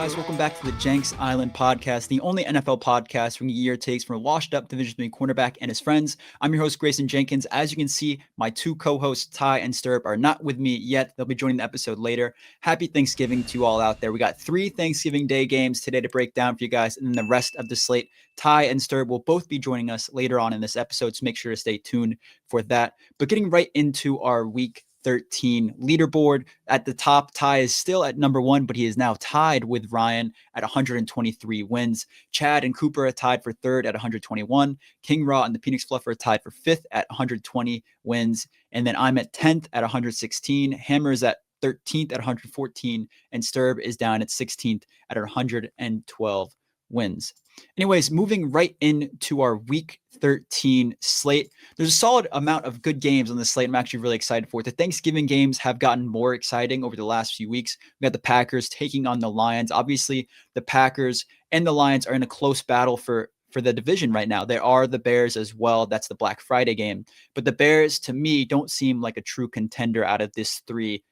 guys? Welcome back to the Jenks Island podcast, the only NFL podcast bringing your takes from a washed-up Division III cornerback and his friends. I'm your host, Grayson Jenkins. As you can see, my two co-hosts, Ty and Sterb, are not with me yet. They'll be joining the episode later. Happy Thanksgiving to you all out there. We got 3 Thanksgiving Day games today to break down for you guys, and then the rest of the slate. Ty and Sterb will both be joining us later on in this episode, so make sure to stay tuned for that. But getting right into our Week 13 leaderboard. At the top, Ty is still at number 1, but he is now tied with Ryan at 123 wins. Chad and Cooper are tied for 3rd at 121. King Raw and the Phoenix Fluffer are tied for 5th at 120 wins. And then I'm at 10th at 116. Hammer is at 13th at 114. And Sterb is down at 16th at 112 wins. Anyways, moving right into our Week 13 slate. There's a solid amount of good games on this slate. I'm actually really excited for it. The Thanksgiving games have gotten more exciting over the last few weeks. We got the Packers taking on the Lions. Obviously, the Packers and the Lions are in a close battle for the division right now. There are the Bears as well. That's the Black Friday game. But the Bears, to me, don't seem like a true contender out of this 3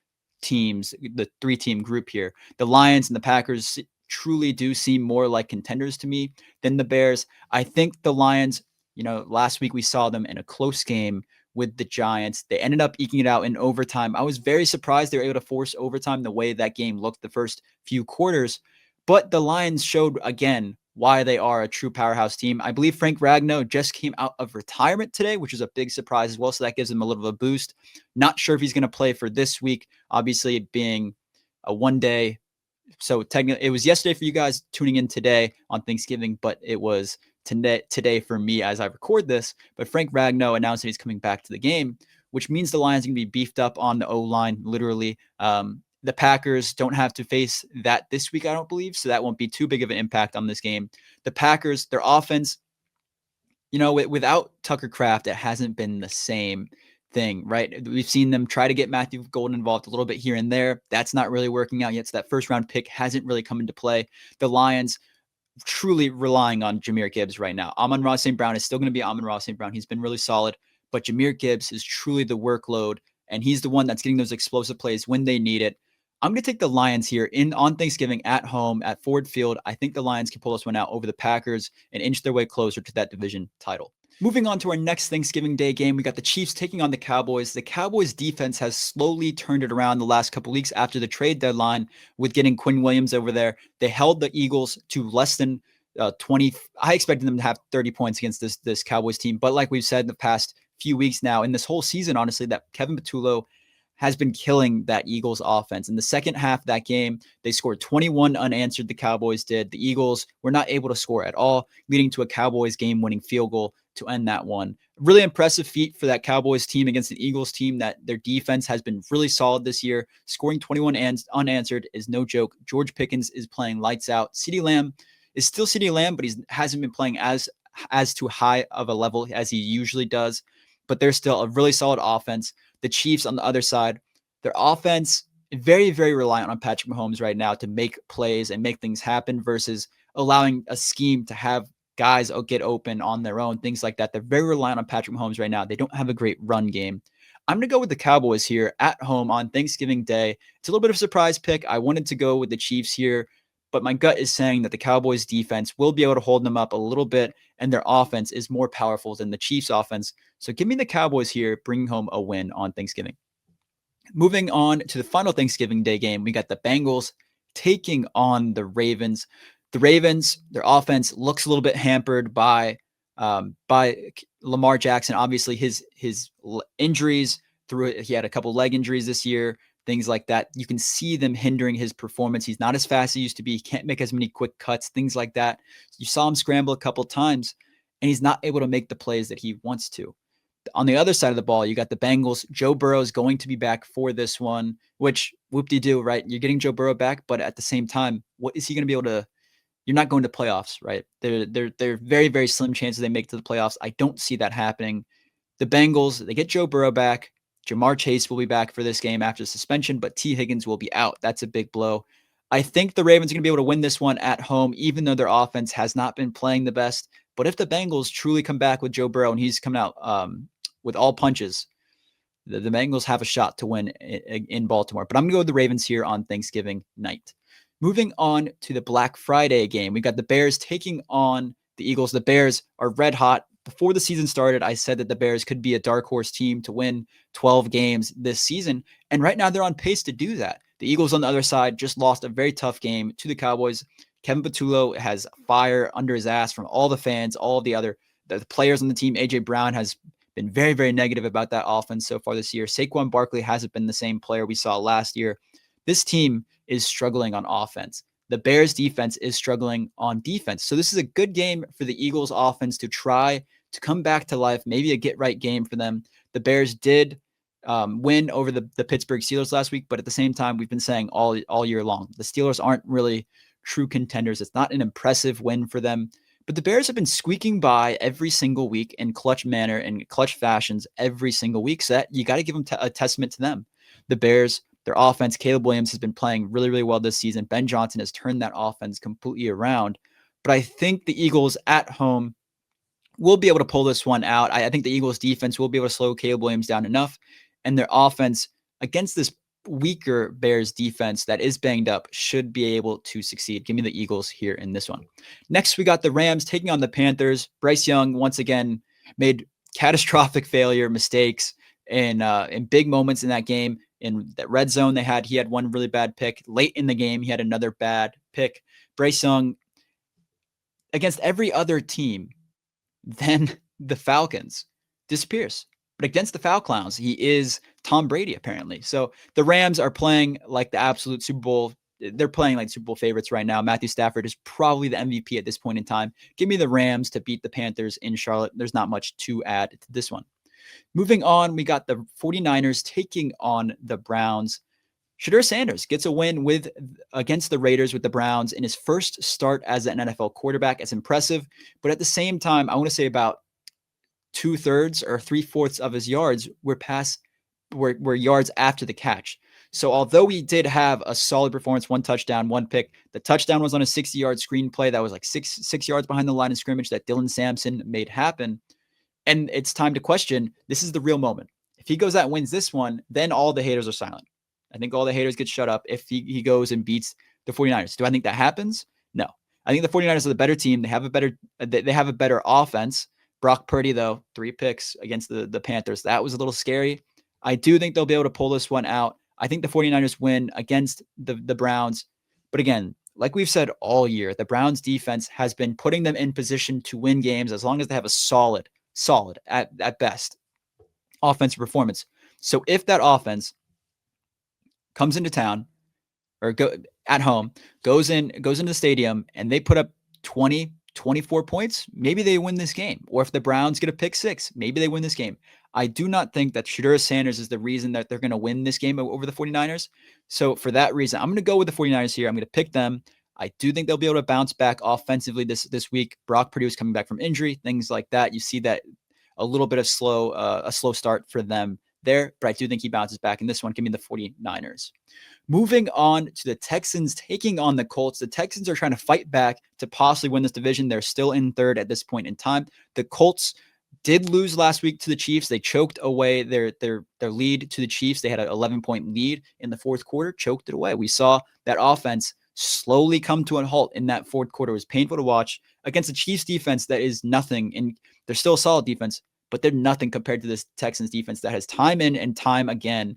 teams, the 3-team group here. The Lions and the Packers truly do seem more like contenders to me than the Bears. I think the Lions, last week we saw them in a close game with the Giants. They ended up eking it out in overtime. I was very surprised they were able to force overtime the way that game looked the first few quarters. But the Lions showed again why they are a true powerhouse team. I believe Frank Ragnow just came out of retirement today, which is a big surprise as well. So that gives him a little bit of a boost. Not sure if he's going to play for this week, obviously being a one-day. So technically, it was yesterday for you guys tuning in today on Thanksgiving, but it was today for me as I record this. But Frank Ragnow announced that he's coming back to the game, which means the Lions are going to be beefed up on the O-line, literally. The Packers don't have to face that this week, I don't believe, so that won't be too big of an impact on this game. The Packers, their offense, without Tucker Kraft, it hasn't been the same thing, right? We've seen them try to get Matthew Golden involved a little bit here and there. That's not really working out yet. So that first round pick hasn't really come into play. The Lions truly relying on Jahmyr Gibbs right now. Amon-Ra St. Brown is still going to be Amon-Ra St. Brown. He's been really solid, but Jahmyr Gibbs is truly the workload, and he's the one that's getting those explosive plays when they need it. I'm going to take the Lions here on Thanksgiving at home at Ford Field. I think the Lions can pull this one out over the Packers and inch their way closer to that division title. Moving on to our next Thanksgiving Day game, we got the Chiefs taking on the Cowboys. The Cowboys defense has slowly turned it around the last couple weeks after the trade deadline with getting Quinn Williams over there. They held the Eagles to less than 20. I expected them to have 30 points against this Cowboys team. But like we've said in the past few weeks now, in this whole season, honestly, that Kevin Patullo has been killing that Eagles offense. In the second half of that game, they scored 21 unanswered, the Cowboys did. The Eagles were not able to score at all, leading to a Cowboys game-winning field goal to end that one. Really impressive feat for that Cowboys team against an Eagles team that their defense has been really solid this year. Scoring 21 unanswered is no joke. George Pickens is playing lights out. CeeDee Lamb is still CeeDee Lamb, but he hasn't been playing as too high of a level as he usually does. But they're still a really solid offense. The Chiefs on the other side, their offense, very, very reliant on Patrick Mahomes right now to make plays and make things happen versus allowing a scheme to have guys get open on their own, things like that. They're very reliant on Patrick Mahomes right now. They don't have a great run game. I'm going to go with the Cowboys here at home on Thanksgiving Day. It's a little bit of a surprise pick. I wanted to go with the Chiefs here, but my gut is saying that the Cowboys defense will be able to hold them up a little bit, and their offense is more powerful than the Chiefs offense. So give me the Cowboys here, bringing home a win on Thanksgiving. Moving on to the final Thanksgiving Day game, we got the Bengals taking on the Ravens. The Ravens, their offense looks a little bit hampered by Lamar Jackson. Obviously, his injuries he had a couple leg injuries this year, things like that. You can see them hindering his performance. He's not as fast as he used to be. He can't make as many quick cuts, things like that. You saw him scramble a couple times, and he's not able to make the plays that he wants to. On the other side of the ball, you got the Bengals. Joe Burrow is going to be back for this one, which whoop-de-doo, right? You're getting Joe Burrow back, but at the same time, what is he going to be able to? You're not going to playoffs, right? They're very, very slim chances they make to the playoffs. I don't see that happening. The Bengals, they get Joe Burrow back. Jamar Chase will be back for this game after suspension, but T. Higgins will be out. That's a big blow. I think the Ravens are going to be able to win this one at home, even though their offense has not been playing the best. But if the Bengals truly come back with Joe Burrow and he's coming out with all punches, the Bengals have a shot to win in Baltimore. But I'm going to go with the Ravens here on Thanksgiving night. Moving on to the Black Friday game, we got the Bears taking on the Eagles. The Bears are red hot. Before the season started, I said that the Bears could be a dark horse team to win 12 games this season. And right now they're on pace to do that. The Eagles on the other side just lost a very tough game to the Cowboys. Kevin Patullo has fire under his ass from all the fans, all of the players on the team. A.J. Brown has been very, very negative about that offense so far this year. Saquon Barkley hasn't been the same player we saw last year. This team is struggling on offense. The Bears defense is struggling on defense. So this is a good game for the Eagles offense to try to come back to life, maybe a get right game for them. The Bears did win over the Pittsburgh Steelers last week, but at the same time, we've been saying all year long, the Steelers aren't really true contenders. It's not an impressive win for them. But the Bears have been squeaking by every single week in clutch manner and clutch fashions every single week. So that you got to give them a testament to them. The Bears, their offense, Caleb Williams has been playing really, really well this season. Ben Johnson has turned that offense completely around. But I think the Eagles at home will be able to pull this one out. I think the Eagles defense will be able to slow Caleb Williams down enough. And their offense against this weaker Bears defense that is banged up should be able to succeed. Give me the Eagles here in this one. Next, we got the Rams taking on the Panthers. Bryce Young once again made catastrophic failure mistakes in big moments in that game. In that red zone he had one really bad pick. Late in the game, he had another bad pick. Bryce Young, against every other team than the Falcons, disappears. But against the Foul Clowns, he is Tom Brady, apparently. So the Rams are playing like the absolute Super Bowl. They're playing like Super Bowl favorites right now. Matthew Stafford is probably the MVP at this point in time. Give me the Rams to beat the Panthers in Charlotte. There's not much to add to this one. Moving on, we got the 49ers taking on the Browns. Shedeur Sanders gets a win against the Raiders with the Browns in his first start as an NFL quarterback. It's impressive. But at the same time, I want to say about 2/3 or 3/4 of his yards were yards after the catch. So although he did have a solid performance, one touchdown, one pick, the touchdown was on a 60-yard screenplay that was like six yards behind the line of scrimmage that Dylan Sampson made happen. And it's time to question, this is the real moment. If he goes out and wins this one, then all the haters are silent. I think all the haters get shut up if he goes and beats the 49ers. Do I think that happens? No. I think the 49ers are the better team. They have a better offense. Brock Purdy, though, 3 picks against the Panthers. That was a little scary. I do think they'll be able to pull this one out. I think the 49ers win against the Browns. But again, like we've said all year, the Browns defense has been putting them in position to win games as long as they have a solid at best offensive performance. So if that offense comes into town or at home, goes into the stadium and they put up 20, 24 points, maybe they win this game. Or if the Browns get a pick 6, maybe they win this game. I do not think that Shedeur Sanders is the reason that they're going to win this game over the 49ers. So for that reason, I'm going to go with the 49ers here. I'm going to pick them. I do think they'll be able to bounce back offensively this week. Brock Purdy is coming back from injury, things like that. You see that a little bit of a slow start for them there, but I do think he bounces back in this one. Give me the 49ers. Moving on to the Texans taking on the Colts. The Texans are trying to fight back to possibly win this division. They're still in third at this point in time. The Colts did lose last week to the Chiefs. They choked away their lead to the Chiefs. They had an 11-point lead in the fourth quarter, choked it away. We saw that offense slowly come to a halt in that fourth quarter. It was painful to watch against the Chiefs defense that is nothing. And they're still a solid defense, but they're nothing compared to this Texans defense that has time in and time again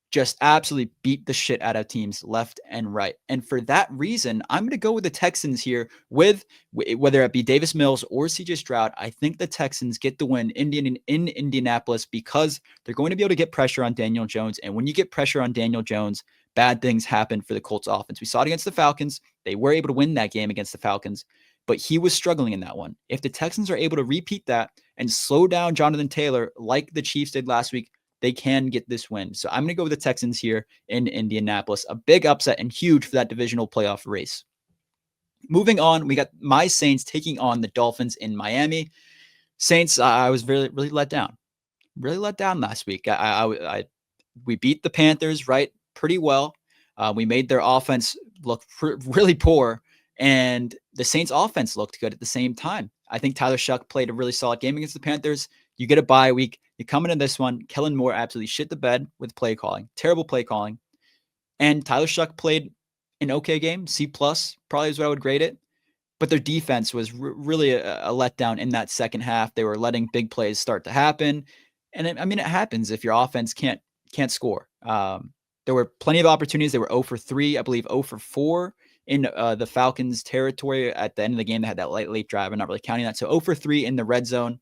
just absolutely beat the shit out of teams left and right. And for that reason, I'm going to go with the Texans here with whether it be Davis Mills or CJ Stroud. I think the Texans get the win in Indianapolis because they're going to be able to get pressure on Daniel Jones. And when you get pressure on Daniel Jones, bad things happen for the Colts offense. We saw it against the Falcons. They were able to win that game against the Falcons, but he was struggling in that one. If the Texans are able to repeat that and slow down Jonathan Taylor like the Chiefs did last week, they can get this win. So I'm going to go with the Texans here in Indianapolis. A big upset and huge for that divisional playoff race. Moving on, we got my Saints taking on the Dolphins in Miami. Saints, I was really, really let down. Really let down last week. We beat the Panthers, right, pretty well. We made their offense look really poor, and the Saints' offense looked good at the same time. I think Tyler Shuck played a really solid game against the Panthers. You get a bye week. You come into this one. Kellen Moore absolutely shit the bed with play calling. Terrible play calling. And Tyler Shuck played an okay game. C plus probably is what I would grade it. But their defense was really a letdown in that second half. They were letting big plays start to happen, and it happens if your offense can't score. There were plenty of opportunities. They were 0 for 3, I believe 0 for 4 in the Falcons' territory at the end of the game. They had that late drive. I'm not really counting that. So 0 for 3 in the red zone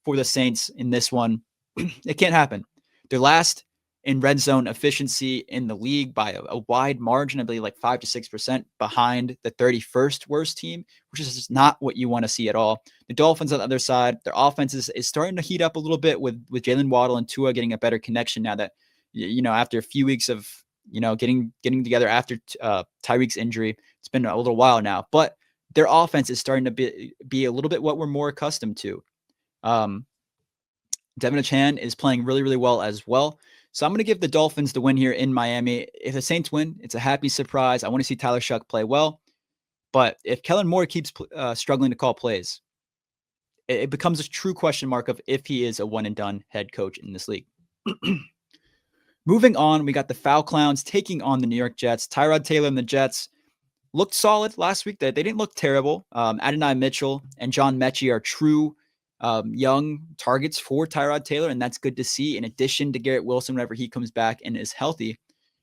for the Saints in this one. It can't happen. They're last in red zone efficiency in the league by a wide margin, I believe like 5 to 6% behind the 31st worst team, which is just not what you want to see at all. The Dolphins on the other side, their offense is starting to heat up a little bit with Jalen Waddle and Tua getting a better connection now that, after a few weeks of, getting together after Tyreek's injury. It's been a little while now, but their offense is starting to be a little bit what we're more accustomed to. Devin Chan is playing really, really well as well. So I'm going to give the Dolphins the win here in Miami. If the Saints win, it's a happy surprise. I want to see Tyler Shuck play well. But if Kellen Moore keeps struggling to call plays, it becomes a true question mark of if he is a one-and-done head coach in this league. Moving on, we got the Foul Clowns taking on the New York Jets. Tyrod Taylor and the Jets looked solid last week. They didn't look terrible. Adonai Mitchell and John Mechie are true young targets for Tyrod Taylor, and that's good to see, in addition to Garrett Wilson whenever he comes back and is healthy.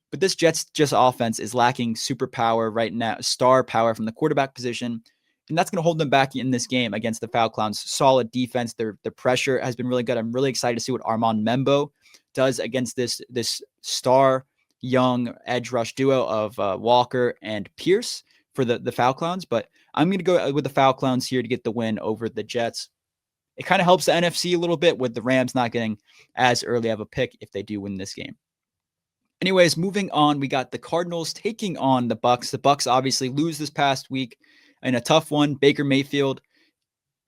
But this Jets offense is lacking superpower right now, star power from the quarterback position, and that's going to hold them back in this game against the Foul Clowns. Solid defense. Their pressure has been really good. I'm really excited to see what Armand Membo does against this star young edge rush duo of Walker and Pierce for the Foul Clowns. But I'm going to go with the Foul Clowns here to get the win over the Jets. It kind of helps the NFC a little bit with the Rams not getting as early of a pick if they do win this game. Anyways, moving on, we got the Cardinals taking on the Bucs. The Bucs obviously lose this past week in a tough one. Baker Mayfield,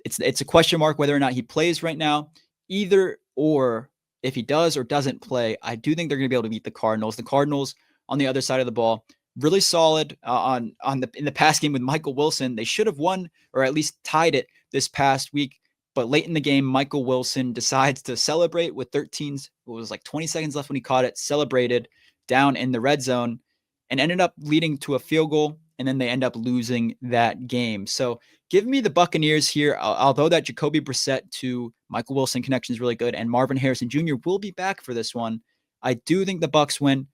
it's a question mark whether or not he plays right now. Either or, if he does or doesn't play, I do think they're going to be able to beat the Cardinals. The Cardinals on the other side of the ball, really solid in the pass game with Michael Wilson. They should have won or at least tied it this past week. But late in the game, Michael Wilson decides to celebrate with 20 seconds left when he caught it, celebrated down in the red zone, and ended up leading to a field goal, and then they end up losing that game. So give me the Buccaneers here, although that Jacoby Brissett to Michael Wilson connection is really good, and Marvin Harrison Jr. will be back for this one. I do think the Bucs win.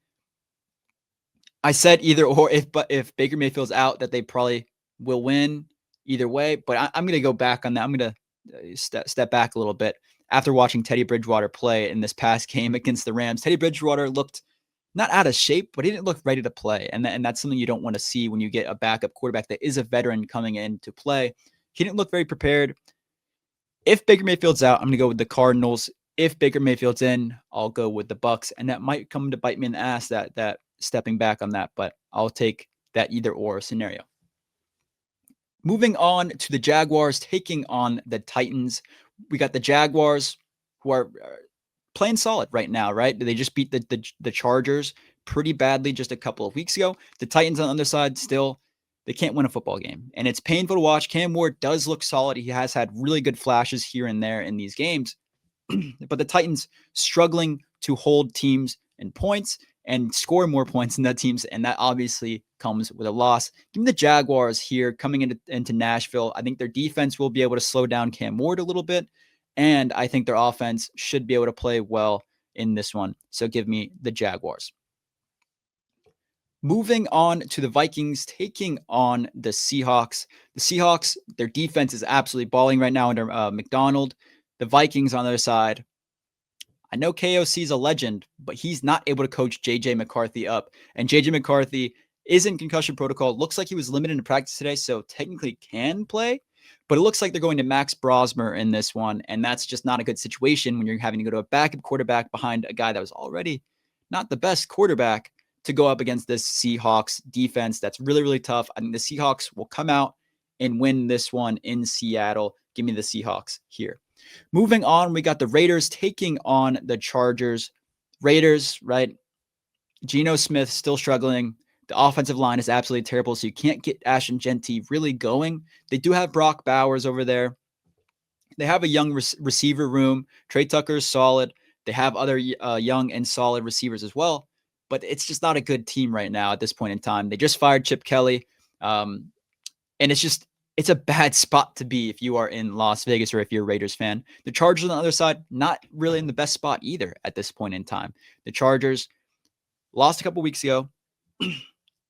I said either or, if Baker Mayfield's out, that they probably will win either way, but I'm going to go back on that. I'm going to step back a little bit after watching Teddy Bridgewater play in this past game against the Rams. Teddy Bridgewater looked not out of shape, but he didn't look ready to play. And that's something you don't want to see when you get a backup quarterback that is a veteran coming in to play. He didn't look very prepared. If Baker Mayfield's out, I'm going to go with the Cardinals. If Baker Mayfield's in, I'll go with the Bucs. And that might come to bite me in the ass, that stepping back on that, but I'll take that either or scenario. Moving on to the Jaguars taking on the Titans. We got the Jaguars, who are playing solid right now, right? They just beat the Chargers pretty badly just a couple of weeks ago. The Titans on the other side, still, they can't win a football game. And it's painful to watch. Cam Ward does look solid. He has had really good flashes here and there in these games. But the Titans struggling to hold teams in points and score more points than that teams, and that obviously comes with a loss. Give me the Jaguars here coming into Nashville. I think their defense will be able to slow down Cam Ward a little bit, and I think their offense should be able to play well in this one. So give me the Jaguars. Moving on to the Vikings taking on the Seahawks. The Seahawks, their defense is absolutely balling right now under McDonald. The Vikings on their side, I know KOC is a legend, but he's not able to coach J.J. McCarthy up. And J.J. McCarthy is in concussion protocol. Looks like he was limited in practice today, so technically can play. But it looks like they're going to Max Brosmer in this one, and that's just not a good situation when you're having to go to a backup quarterback behind a guy that was already not the best quarterback to go up against this Seahawks defense that's really, really tough. I think the Seahawks will come out and win this one in Seattle. Give me the Seahawks here. Moving on, we got the Raiders taking on the Chargers. Raiders, right? Geno Smith still struggling. The offensive line is absolutely terrible, so you can't get Ashton Genty really going. They do have Brock Bowers over there. They have a young receiver room. Trey Tucker is solid. They have other young and solid receivers as well. but it's just not a good team right now at this point in time. They just fired Chip Kelly. And it's a bad spot to be if you are in Las Vegas or if you're a Raiders fan. The Chargers on the other side, not really in the best spot either at this point in time. The Chargers lost a couple weeks ago,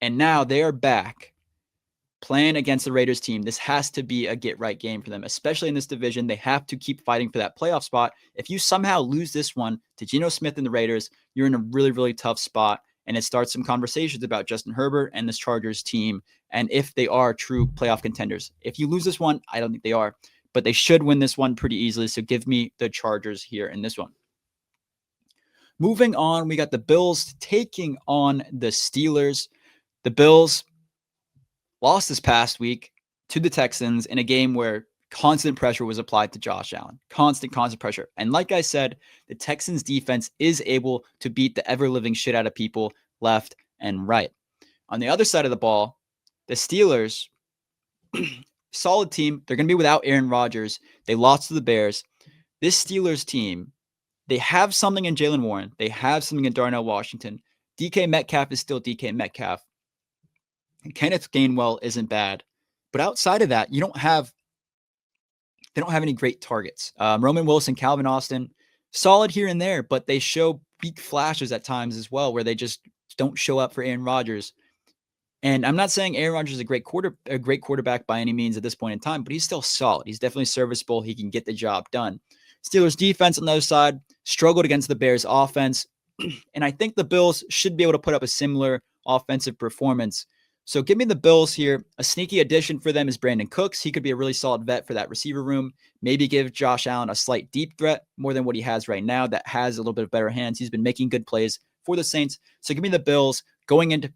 and now they are back playing against the Raiders team. This has to be a get-right game for them, especially in this division. They have to keep fighting for that playoff spot. If you somehow lose this one to Geno Smith and the Raiders, you're in a really, really tough spot, and it starts some conversations about Justin Herbert and this Chargers team and if they are true playoff contenders. If you lose this one, I don't think they are, but they should win this one pretty easily, so give me the Chargers here in this one. Moving on, we got the Bills taking on the Steelers. The Bills lost this past week to the Texans in a game where constant pressure was applied to Josh Allen. Constant pressure. And like I said, the Texans defense is able to beat the ever-living shit out of people left and right. On the other side of the ball, the Steelers, solid team. They're going to be without Aaron Rodgers. They lost to the Bears. This Steelers team, they have something in Jaylen Warren. They have something in Darnell Washington. DK Metcalf is still DK Metcalf. Kenneth Gainwell isn't bad. But outside of that, they don't have any great targets. Roman Wilson, Calvin Austin, solid here and there, but they show weak flashes at times as well, where they just don't show up for Aaron Rodgers. And I'm not saying Aaron Rodgers is a great quarterback by any means at this point in time, but he's still solid. He's definitely serviceable. He can get the job done. Steelers defense on the other side struggled against the Bears offense. And I think the Bills should be able to put up a similar offensive performance. So give me the Bills here. A sneaky addition for them is Brandon Cooks. He could be a really solid vet for that receiver room. Maybe give Josh Allen a slight deep threat more than what he has right now that has a little bit of better hands. He's been making good plays for the Saints. So give me the Bills going into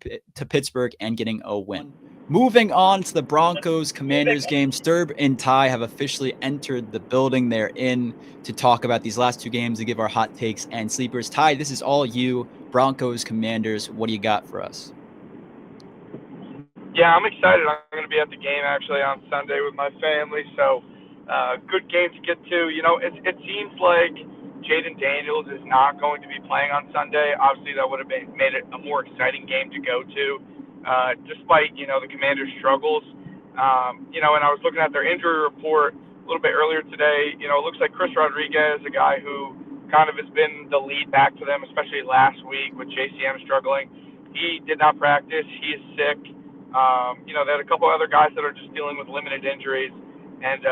Pittsburgh and getting a win. Moving on to the Broncos-Commanders game, Sterb and Ty have officially entered the building. They're in to talk about these last two games to give our hot takes and sleepers. Ty, this is all you. Broncos-Commanders, what do you got for us? Yeah, I'm excited. I'm going to be at the game actually on Sunday with my family, so good game to get to. You know, it seems like Jaden Daniels is not going to be playing on Sunday. Obviously, that would have made it a more exciting game to go to, despite, the Commanders' struggles. And I was looking at their injury report a little bit earlier today. It looks like Chris Rodriguez, a guy who kind of has been the lead back to them, especially last week with JCM struggling. He did not practice. He is sick. They had a couple other guys that are just dealing with limited injuries. And,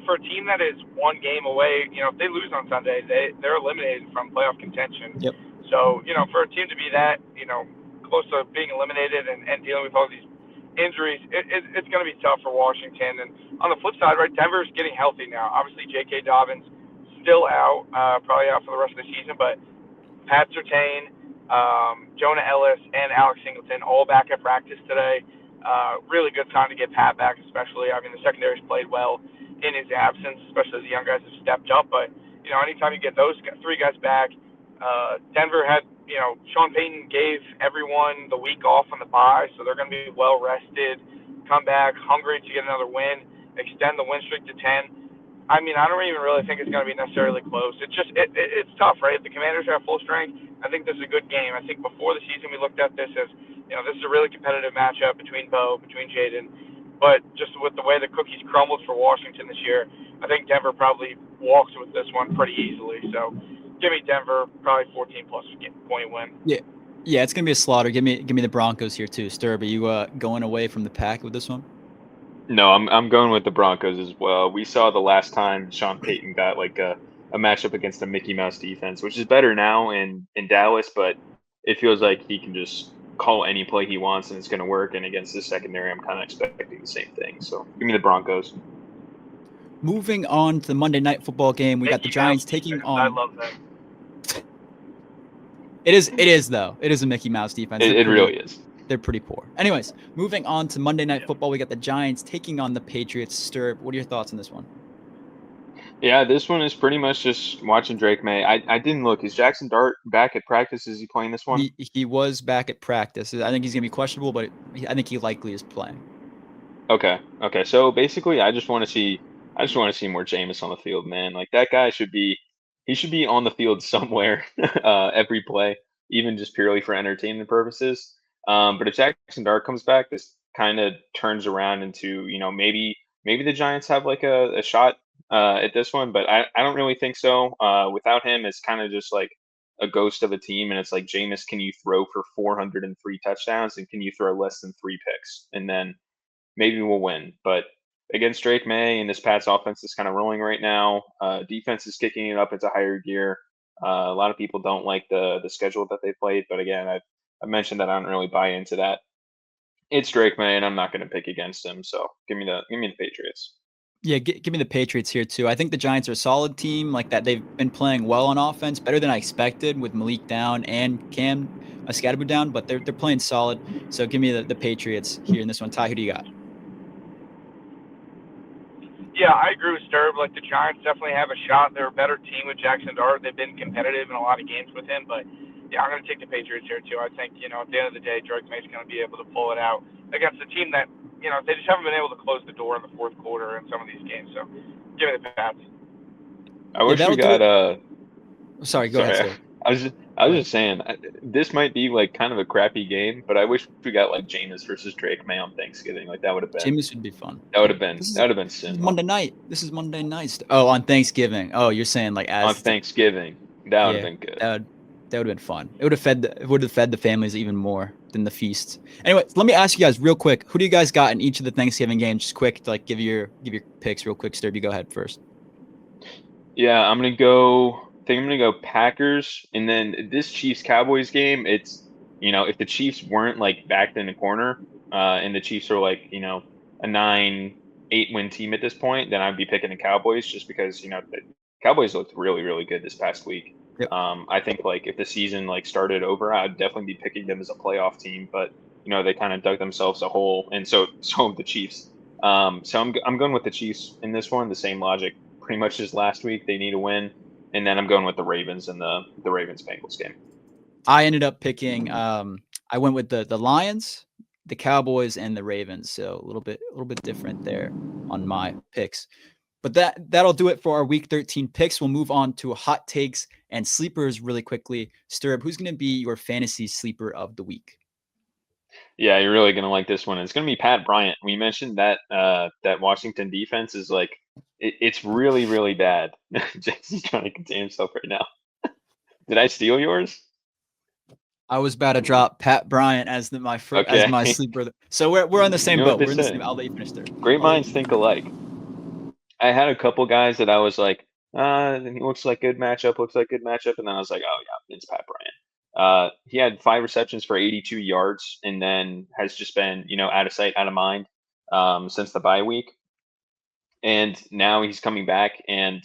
for a team that is one game away, if they lose on Sunday, they're eliminated from playoff contention. Yep. So, for a team to be that, close to being eliminated and dealing with all these injuries, it's going to be tough for Washington. And on the flip side, right, Denver's getting healthy now. Obviously, J.K. Dobbins still out, probably out for the rest of the season, but Pat Surtain, Jonah Ellis, and Alex Singleton all back at practice today. Really good time to get Pat back, especially. I mean, the secondary's played well in his absence, especially as the young guys have stepped up. But, anytime you get those three guys back, Denver had, Sean Payton gave everyone the week off on the bye, so they're going to be well rested, come back hungry to get another win, extend the win streak to 10. I mean, I don't even really think it's going to be necessarily close. It's just, it's tough, right? If the Commanders are at full strength, I think this is a good game. I think before the season we looked at this as, this is a really competitive matchup between Bo, between Jaden. But just with the way the cookies crumbled for Washington this year, I think Denver probably walks with this one pretty easily. So give me Denver, probably 14-plus point win. Yeah, it's going to be a slaughter. Give me the Broncos here too. Sterb, are you going away from the pack with this one? No, I'm going with the Broncos as well. We saw the last time Sean Payton got like a matchup against a Mickey Mouse defense, which is better now in Dallas, but it feels like he can just call any play he wants and it's going to work. And against the secondary, I'm kind of expecting the same thing. So give me the Broncos. Moving on to the Monday Night Football game, we got the Giants taking on. I love that. It is though. It is a Mickey Mouse defense. It really is. They're pretty poor. Anyways, moving on to Monday Night Football, we got the Giants taking on the Patriots. Sterb, what are your thoughts on this one? Yeah, this one is pretty much just watching Drake May. I didn't look. Is Jackson Dart back at practice? Is he playing this one? He was back at practice. I think he's going to be questionable, but I think he likely is playing. Okay. So basically, I just want to see more Jameis on the field, man. Like that guy should be on the field somewhere every play. even just purely for entertainment purposes. But if Jackson Dart comes back, this kind of turns around into, maybe the Giants have like a shot at this one, but I don't really think so. Without him, it's kind of just like a ghost of a team, and it's like, Jameis, can you throw for 403 touchdowns, and can you throw less than 3 picks, and then maybe we'll win. But against Drake May and this Pats offense is kind of rolling right now. Defense is kicking it up into higher gear. A lot of people don't like the schedule that they played, but again, I mentioned that I don't really buy into that. It's Drake May, and I'm not going to pick against him. So give me the Patriots. Yeah, give me the Patriots here too. I think the Giants are a solid team like that. They've been playing well on offense, better than I expected with Malik down and Cam Scatterbu down, but they're playing solid. So give me the Patriots here in this one. Ty, who do you got? Yeah, I agree with Sterb. Like, the Giants definitely have a shot. They're a better team with Jackson Dart. They've been competitive in a lot of games with him. But, yeah, I'm going to take the Patriots here, too. I think, at the end of the day, Drake May's going to be able to pull it out against a team that, they just haven't been able to close the door in the fourth quarter in some of these games. So, give me the Pats. I wish we got Sorry, go ahead, sir. I was just saying, this might be like kind of a crappy game, but I wish we got like Jameis versus Drake May on Thanksgiving. Like, that would have been. Jameis would be fun. That would have been sin. Monday night. This is Monday night. Oh, on Thanksgiving. Oh, you're saying like on Thanksgiving. That would have been good. That would have been fun. It would have fed the families even more than the feast. Anyway, let me ask you guys real quick. Who do you guys got in each of the Thanksgiving games? Just quick to like give your picks real quick. Sterb, you go ahead first. Yeah, I'm gonna go Packers, and then this Chiefs Cowboys game. It's if the Chiefs weren't like backed in the corner, and the Chiefs are like a 9-8 win team at this point, then I'd be picking the Cowboys just because the Cowboys looked really really good this past week. Yep. I think like if the season like started over, I'd definitely be picking them as a playoff team, but they kind of dug themselves a hole, and so have the Chiefs. So I'm going with the Chiefs in this one. The same logic pretty much as last week. They need a win. And then I'm going with the Ravens in the Ravens-Bengals game. I ended up picking. I went with the Lions, the Cowboys, and the Ravens. So a little bit different there on my picks. But that'll do it for our Week 13 picks. We'll move on to hot takes and sleepers really quickly. Sterb, who's going to be your fantasy sleeper of the week? Yeah, you're really going to like this one. It's going to be Pat Bryant. We mentioned that that Washington defense is like it's really really bad. Jason's trying to contain himself right now. Did I steal yours? I was about to drop Pat Bryant as my sleeper. So we're on the same boat. We're in the same. I'll let you finish there. Great minds think alike. I had a couple guys that I was like, looks like good matchup, and then I was like, oh yeah, it's Pat Bryant. He had 5 receptions for 82 yards, and then has just been out of sight, out of mind since the bye week. And now he's coming back, and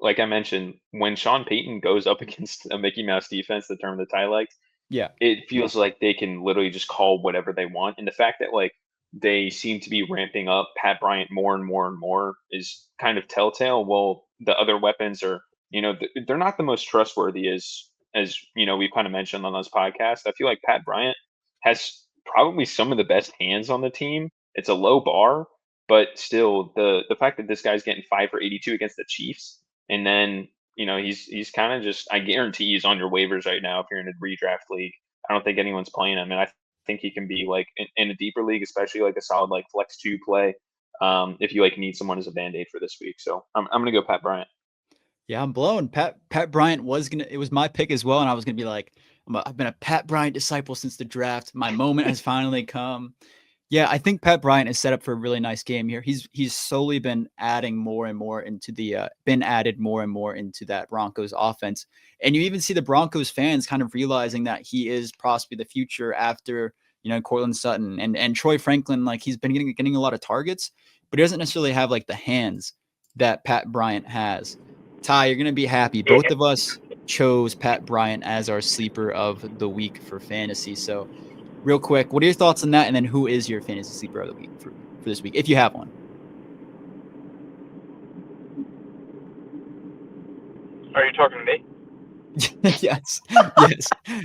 like I mentioned, when Sean Payton goes up against a Mickey Mouse defense, the term that Ty liked, it feels like they can literally just call whatever they want. And the fact that like they seem to be ramping up Pat Bryant more and more and more is kind of telltale. Well, the other weapons are, they're not the most trustworthy as we've kind of mentioned on this podcast. I feel like Pat Bryant has probably some of the best hands on the team. It's a low bar. But still, the fact that this guy's getting 5 for 82 against the Chiefs, and then he's kind of just, I guarantee he's on your waivers right now if you're in a redraft league. I don't think anyone's playing him, and I think he can be like in a deeper league, especially like a solid like flex 2 play if you like need someone as a band-aid for this week. So I'm gonna go Pat Bryant. Yeah, I'm blown. Pat Bryant it was my pick as well, and I was gonna be like, I've been a Pat Bryant disciple since the draft. My moment has finally come. Yeah, I think Pat Bryant is set up for a really nice game here. He's slowly been adding more and more into that Broncos offense. And you even see the Broncos fans kind of realizing that he is possibly the future after, Cortland Sutton and Troy Franklin. Like, he's been getting a lot of targets, but he doesn't necessarily have like the hands that Pat Bryant has. Ty, you're going to be happy. Both of us chose Pat Bryant as our sleeper of the week for fantasy. So real quick, what are your thoughts on that? And then who is your fantasy sleeper of the week for this week, if you have one? Are you talking to me? Yes.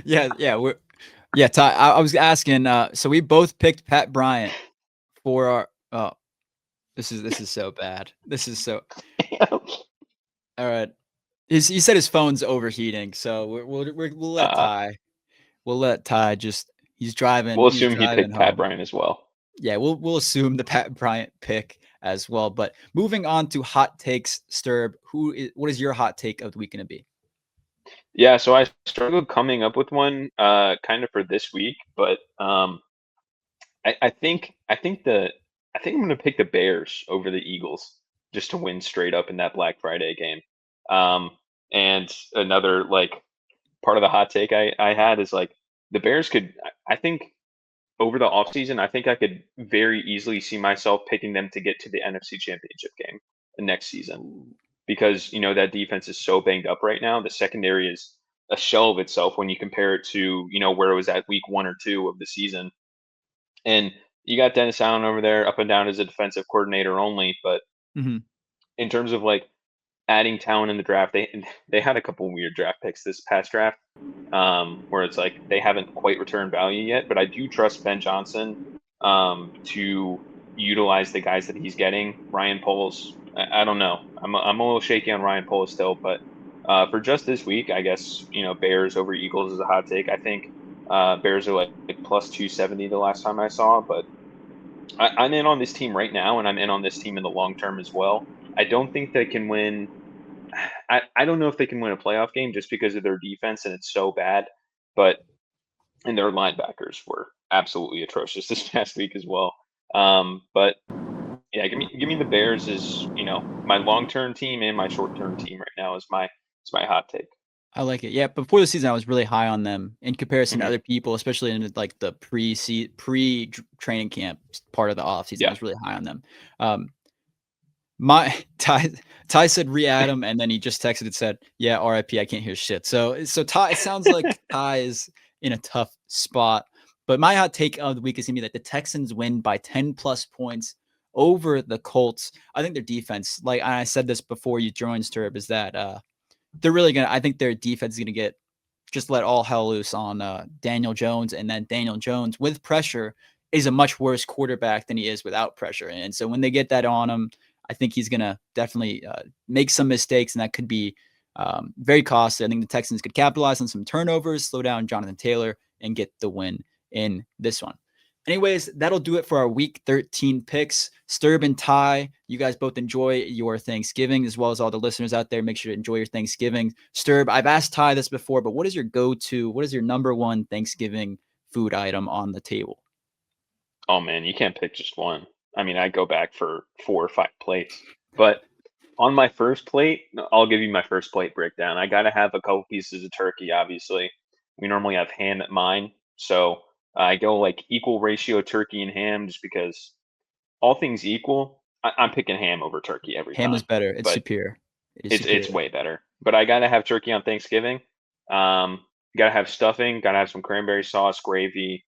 Yeah. Ty, I was asking. So we both picked Pat Bryant for our. Oh, this is so bad. This is so. All right. He said his phone's overheating, so we'll let Ty. we'll let Ty he's driving. We'll He's assume he driving picked Pat home. Bryant as well. Yeah, we'll assume the Pat Bryant pick as well. But moving on to hot takes, Sterb, what is your hot take of the week going to be? Yeah, so I struggled coming up with one kind of for this week, but I think I'm going to pick the Bears over the Eagles just to win straight up in that Black Friday game. And another like part of the hot take I had is like the Bears could, I think over the offseason, I think I could very easily see myself picking them to get to the NFC Championship game next season because, that defense is so banged up right now. The secondary is a shell of itself when you compare it to, where it was at week 1 or 2 of the season. And you got Dennis Allen over there up and down as a defensive coordinator only. But in terms of like adding talent in the draft, they had a couple weird draft picks this past draft where it's like they haven't quite returned value yet. But I do trust Ben Johnson to utilize the guys that he's getting. Ryan Poles, I don't know. I'm a little shaky on Ryan Poles still, but for just this week, I guess, Bears over Eagles is a hot take. I think Bears are like plus 270 the last time I saw, but I'm in on this team right now, and I'm in on this team in the long term as well. I don't think they can win. I don't know if they can win a playoff game just because of their defense, and it's so bad. And their linebackers were absolutely atrocious this past week as well. But yeah, give me the Bears as my long term team and my short term team right now is my hot take. I like it. Yeah, before the season, I was really high on them in comparison to other people, especially in like the pre-training camp part of the offseason. I was really high on them. My Ty said re-add him, and then he just texted and said, "Yeah, RIP, I can't hear shit." So Ty, it sounds like Ty is in a tough spot. But my hot take of the week is gonna be that the Texans win by 10 plus points over the Colts. I think their defense, like I said this before you joined, Sterb, is that they're really gonna. I think their defense is gonna just let all hell loose on Daniel Jones, and then Daniel Jones with pressure is a much worse quarterback than he is without pressure. And so when they get that on him, I think he's gonna definitely make some mistakes, and that could be very costly. I think the Texans could capitalize on some turnovers, slow down Jonathan Taylor, and get the win in this one. Anyways, that'll do it for our Week 13 picks. Sterb and Ty, you guys both enjoy your Thanksgiving, as well as all the listeners out there. Make sure to enjoy your Thanksgiving. Sterb, I've asked Ty this before, but what is your number one Thanksgiving food item on the table? Oh, man, you can't pick just one. I mean, I go back for 4 or 5 plates. But on my first plate, I'll give you my first plate breakdown. I got to have a couple pieces of turkey, obviously. We normally have ham at mine, so I go like equal ratio turkey and ham just because all things equal, I'm picking ham over turkey every time. Ham is better. It's superior. It's way better. But I got to have turkey on Thanksgiving. Got to have stuffing. Got to have some cranberry sauce, gravy.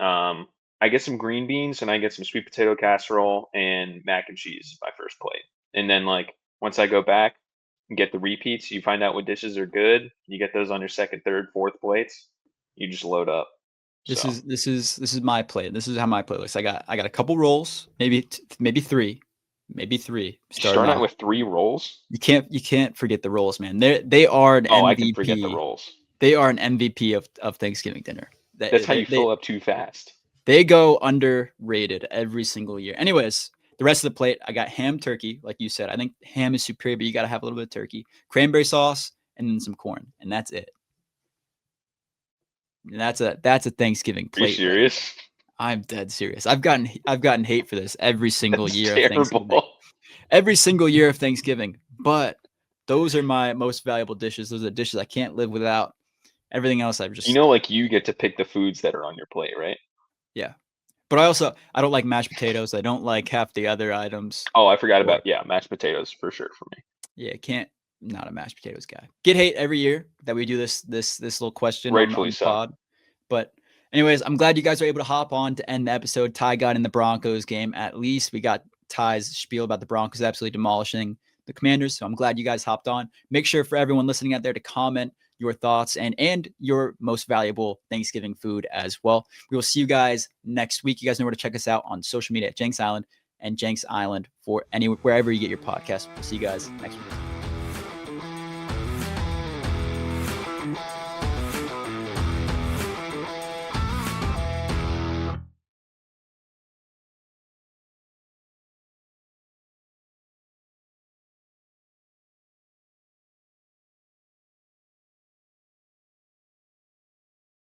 I get some green beans, and I get some sweet potato casserole and mac and cheese my first plate. And then like once I go back and get the repeats, you find out what dishes are good. You get those on your second, third, fourth plates. You just load up. This is my plate. This is how my plate looks. I got a couple rolls, maybe three. Start out with 3 rolls. You can't forget the rolls, man. They are an MVP. I can forget the rolls. They are an MVP of Thanksgiving dinner. That's how you fill up too fast. They go underrated every single year. Anyways, the rest of the plate, I got ham turkey, like you said. I think ham is superior, but you got to have a little bit of turkey, cranberry sauce, and then some corn, and that's it. And that's a Thanksgiving plate. Are you serious? I'm dead serious. I've gotten hate for this every single year of Thanksgiving. Every single year of Thanksgiving. But those are my most valuable dishes. Those are the dishes I can't live without. Everything else I've just like you get to pick the foods that are on your plate, right? Yeah. But I don't like mashed potatoes. I don't like half the other items. Oh, I forgot about mashed potatoes for sure for me. Yeah, not a mashed potatoes guy. Get hate every year that we do this little question rightfully on the pod. But anyways, I'm glad you guys are able to hop on to end the episode. Ty got in the Broncos game. At least we got Ty's spiel about the Broncos absolutely demolishing the Commanders. So I'm glad you guys hopped on. Make sure for everyone listening out there to comment your thoughts and your most valuable Thanksgiving food as well. We will see you guys next week. You guys know where to check us out on social media at Jenks Island and Jenks Island for wherever you get your podcast. We'll see you guys next week.